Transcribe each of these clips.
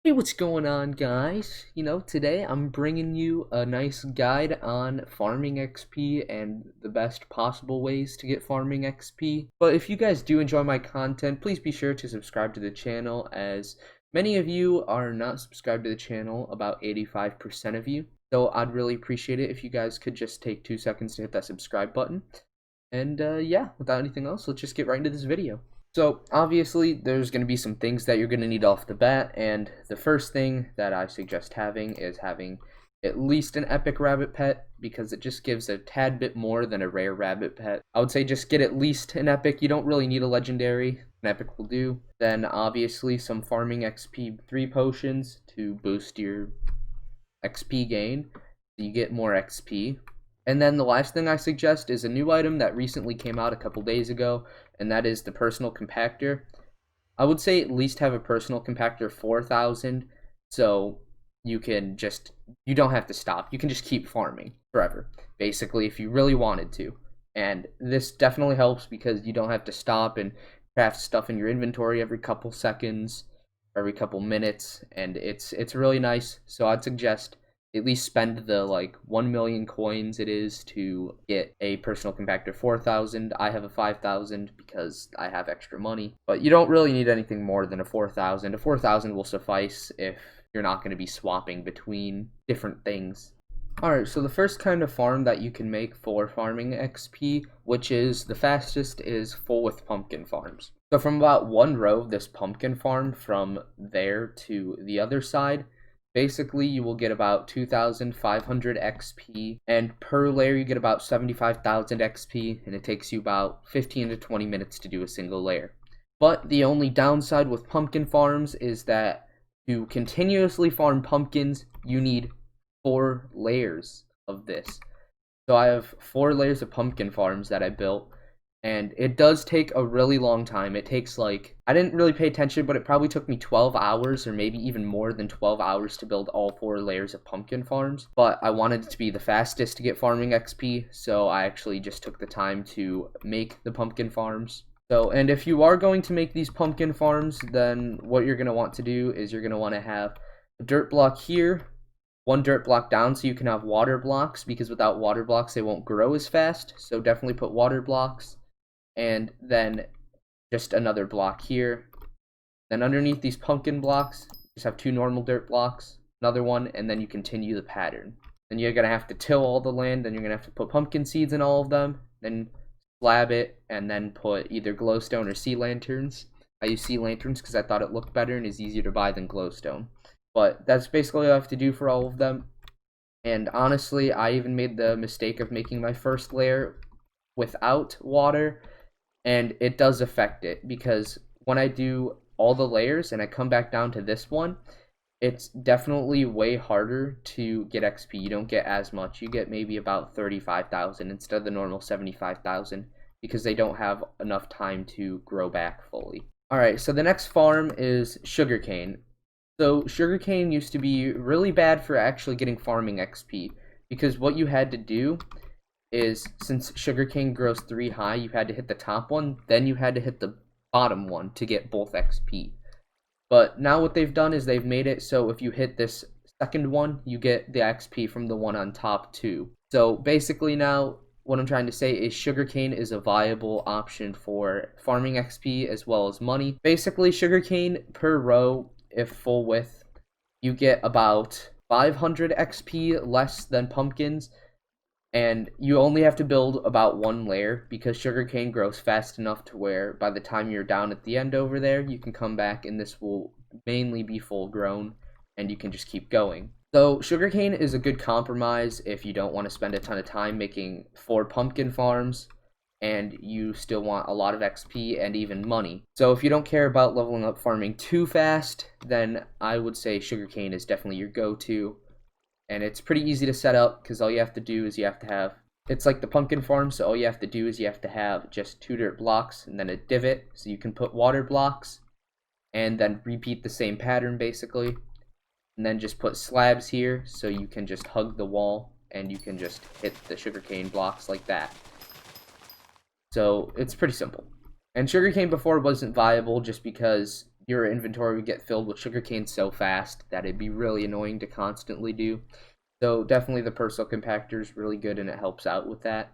Hey, what's going on, guys? Today I'm bringing you a nice guide on farming XP and the best possible ways to get farming XP. But if you guys do enjoy my content, please be sure to subscribe to the channel, as many of you are not subscribed to the channel, about 85% of you. So I'd really appreciate it if you guys could just take 2 seconds to hit that subscribe button. And yeah, without anything else, let's just get right into this video. So obviously there's going to be some things that you're going to need off the bat, and the first thing that I suggest having is having at least an epic rabbit pet, because it just gives a tad bit more than a rare rabbit pet. I would say just get at least an epic. You don't really need a legendary. An epic will do. Then obviously some farming XP 3 potions to boost your XP gain, so you get more XP. And then the last thing I suggest is a new item that recently came out a couple days ago, and that is the personal compactor. I would say at least have a personal compactor 4000, so you don't have to stop. You can just keep farming forever, basically, if you really wanted to. And this definitely helps because you don't have to stop and craft stuff in your inventory every couple seconds, every couple minutes, and it's really nice. So I'd suggest at least spend the 1 million coins it is to get a personal compactor 4000. I have a 5000 because I have extra money, but you don't really need anything more than a 4000. A 4000 will suffice if you're not going to be swapping between different things. Alright, so the first kind of farm that you can make for farming XP, which is the fastest, is full with pumpkin farms. So from about one row of this pumpkin farm, from there to the other side, basically, you will get about 2,500 XP, and per layer you get about 75,000 XP, and it takes you about 15 to 20 minutes to do a single layer. But the only downside with pumpkin farms is that to continuously farm pumpkins, you need 4 layers of this. So I have 4 layers of pumpkin farms that I built, and it does take a really long time. It takes I didn't really pay attention, but it probably took me 12 hours or maybe even more than 12 hours to build all 4 layers of pumpkin farms. But I wanted it to be the fastest to get farming XP, so I actually just took the time to make the pumpkin farms. So, and if you are going to make these pumpkin farms, then what you're going to want to do is you're going to want to have a dirt block here, 1 dirt block down, so you can have water blocks, because without water blocks they won't grow as fast. So definitely put water blocks. And then just another block here. Then underneath these pumpkin blocks, just have 2 normal dirt blocks, another one, and then you continue the pattern. Then you're going to have to till all the land, then you're going to have to put pumpkin seeds in all of them, then slab it, and then put either glowstone or sea lanterns. I use sea lanterns because I thought it looked better and is easier to buy than glowstone. But that's basically all I have to do for all of them. And honestly, I even made the mistake of making my first layer without water, and it does affect it, because when I do all the layers and I come back down to this one, it's definitely way harder to get XP. You don't get as much. You get maybe about 35,000 instead of the normal 75,000, because they don't have enough time to grow back fully. Alright, so the next farm is sugarcane. So sugarcane used to be really bad for actually getting farming XP, because what you had to do is, since sugarcane grows 3 high, you had to hit the top one, then you had to hit the bottom one to get both XP. But now what they've done is they've made it so if you hit this second one, you get the XP from the one on top too. So basically now, what I'm trying to say is sugarcane is a viable option for farming XP as well as money. Basically, sugarcane per row, if full width, you get about 500 XP less than pumpkins. And you only have to build about 1 layer, because sugarcane grows fast enough to where by the time you're down at the end over there, you can come back and this will mainly be full grown and you can just keep going. So sugarcane is a good compromise if you don't want to spend a ton of time making 4 pumpkin farms and you still want a lot of XP and even money. So if you don't care about leveling up farming too fast, then I would say sugarcane is definitely your go-to. And it's pretty easy to set up, because all you have to do is it's like the pumpkin farm, so all you have to do is you have to have just 2 dirt blocks and then a divot, so you can put water blocks, and then repeat the same pattern basically. And then just put slabs here, so you can just hug the wall, and you can just hit the sugarcane blocks like that. So it's pretty simple. And sugarcane before wasn't viable just because your inventory would get filled with sugarcane so fast that it'd be really annoying to constantly do. So definitely the personal compactor is really good and it helps out with that.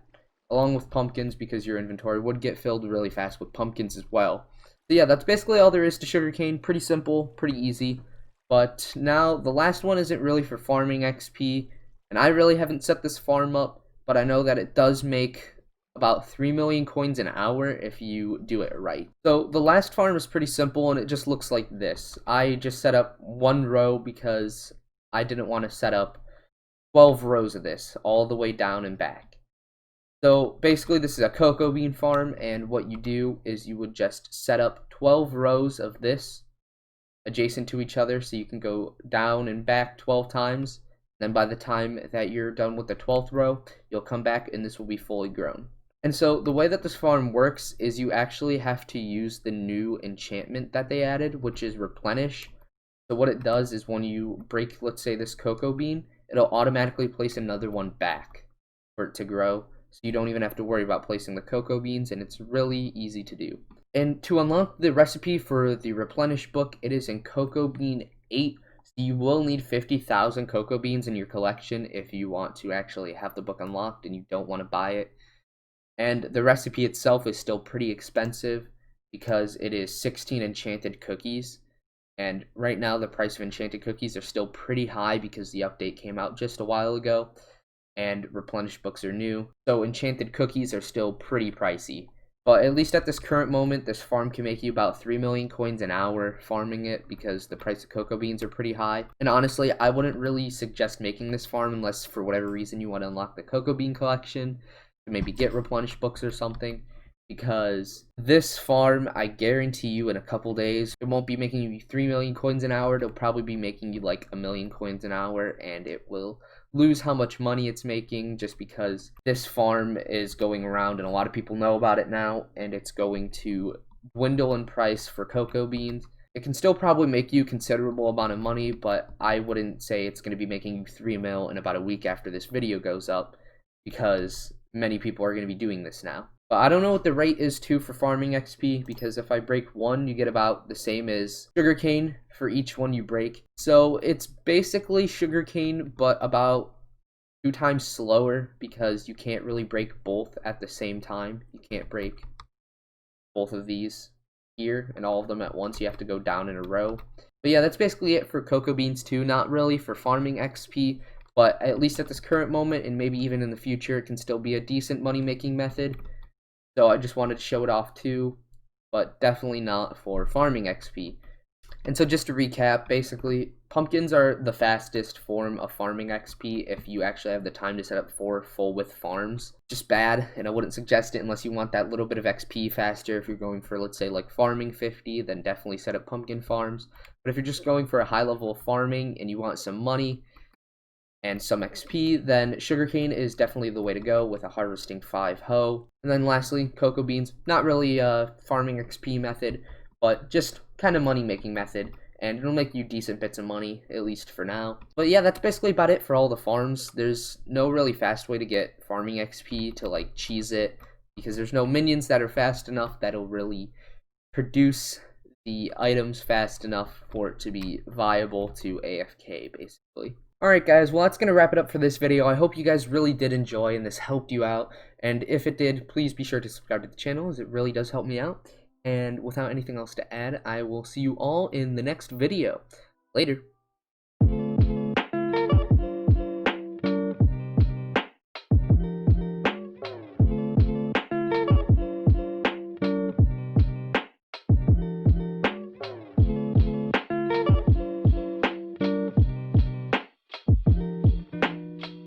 Along with pumpkins, because your inventory would get filled really fast with pumpkins as well. So yeah, that's basically all there is to sugarcane. Pretty simple, pretty easy. But now the last one isn't really for farming XP, and I really haven't set this farm up, but I know that it does make about 3 million coins an hour if you do it right. So the last farm is pretty simple and it just looks like this. I just set up one row because I didn't want to set up 12 rows of this all the way down and back. So basically this is a cocoa bean farm, and what you do is you would just set up 12 rows of this adjacent to each other so you can go down and back 12 times. Then by the time that you're done with the 12th row, you'll come back and this will be fully grown. And so the way that this farm works is you actually have to use the new enchantment that they added, which is replenish. So what it does is when you break, let's say, this cocoa bean, it'll automatically place another one back for it to grow. So you don't even have to worry about placing the cocoa beans, and it's really easy to do. And to unlock the recipe for the replenish book, it is in cocoa bean 8. So you will need 50,000 cocoa beans in your collection if you want to actually have the book unlocked and you don't want to buy it. And the recipe itself is still pretty expensive because it is 16 enchanted cookies. And right now the price of enchanted cookies are still pretty high because the update came out just a while ago and replenished books are new. So enchanted cookies are still pretty pricey. But at least at this current moment, this farm can make you about 3 million coins an hour farming it because the price of cocoa beans are pretty high. And honestly, I wouldn't really suggest making this farm unless for whatever reason you want to unlock the cocoa bean collection, to maybe get replenished books or something. Because this farm, I guarantee you in a couple days, it won't be making you 3 million coins an hour. It'll probably be making you like 1 million coins an hour, and it will lose how much money it's making just because this farm is going around and a lot of people know about it now, and it's going to dwindle in price for cocoa beans. It can still probably make you a considerable amount of money, but I wouldn't say it's going to be making you 3 mil in about a week after this video goes up, because many people are going to be doing this now. But I don't know what the rate is too for farming XP, because if I break one, you get about the same as sugarcane for each one you break. So it's basically sugarcane, but about 2 times slower because you can't really break both at the same time. You can't break both of these here and all of them at once. You have to go down in a row. But yeah, that's basically it for cocoa beans too. Not really for farming XP, but at least at this current moment and maybe even in the future, it can still be a decent money making method. So I just wanted to show it off too, but definitely not for farming XP. And so just to recap, basically, pumpkins are the fastest form of farming XP if you actually have the time to set up 4 full width farms. Just bad, and I wouldn't suggest it unless you want that little bit of XP faster. If you're going for, let's say, like farming 50, then definitely set up pumpkin farms. But if you're just going for a high level of farming and you want some money and some XP, then sugarcane is definitely the way to go with a harvesting 5 hoe. And then lastly, cocoa beans, not really a farming XP method, but just kind of money making method, and it'll make you decent bits of money, at least for now. But yeah, that's basically about it for all the farms. There's no really fast way to get farming XP to like cheese it, because there's no minions that are fast enough that'll really produce the items fast enough for it to be viable to AFK, basically. Alright guys, well that's going to wrap it up for this video. I hope you guys really did enjoy and this helped you out. And if it did, please be sure to subscribe to the channel, as it really does help me out. And without anything else to add, I will see you all in the next video. Later.